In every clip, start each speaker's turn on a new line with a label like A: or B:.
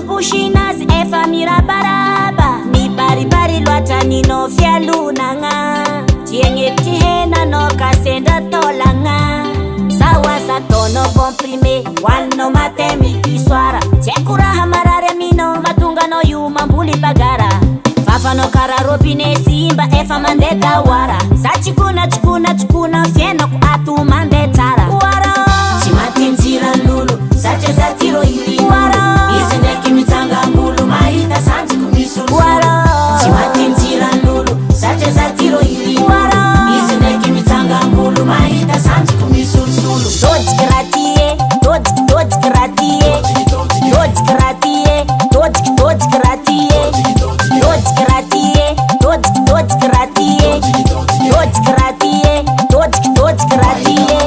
A: Pushinazi efa mirabaraba ni baribari lwata nino fyalunanga tienye tihena no kasenda tolanga sawa sa tono comprime wano matemi iswara tekura hamarare mino matunga no yuma mbuli bagara fafa no kararobine simba efa mandeta wara sa chikuna fiena ku atu mandetara wara simatinzira lulu sache zatiro ili wara isendeki mitanga ngulu maita sanji kumisulu wara simatinzira lulu sache zatiro ili wara isendeki mitanga ngulu maita sanji kumisulu dodkratie dodkratie dodkratie dodkratie dodkratie dodkratie dodkratie dodkratie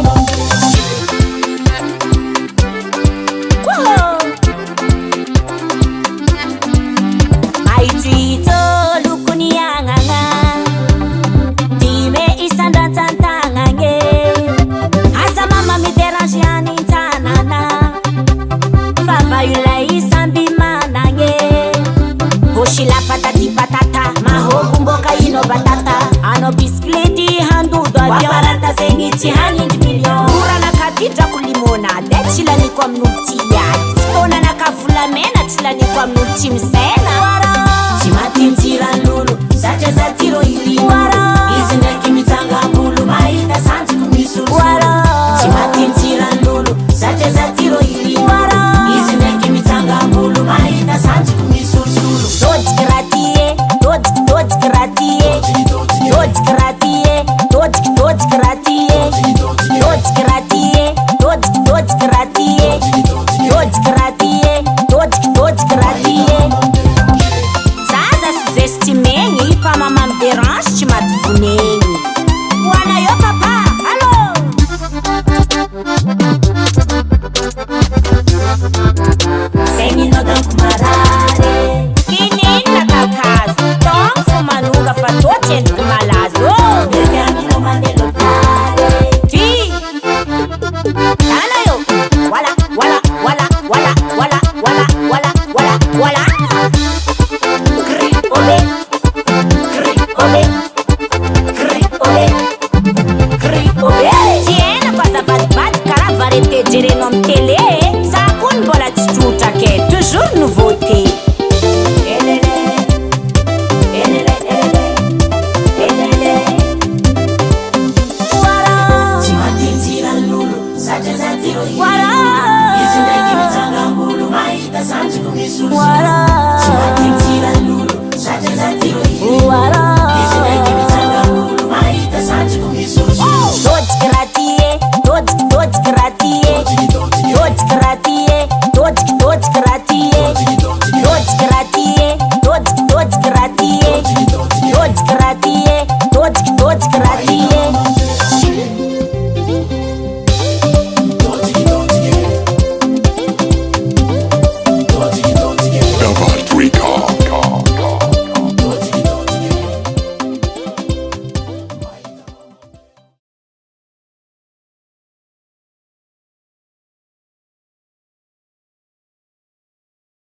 A: Shila patati patata mahoku mboka ino batata ano bisikleti handu waparata zengiti hanindi milion ura na katita kulimona dechila ni kwa mnutia stona na kafula mena chila ni kwa mnuti msena wara simatinzira lulu sache zatiro ili wara izindaki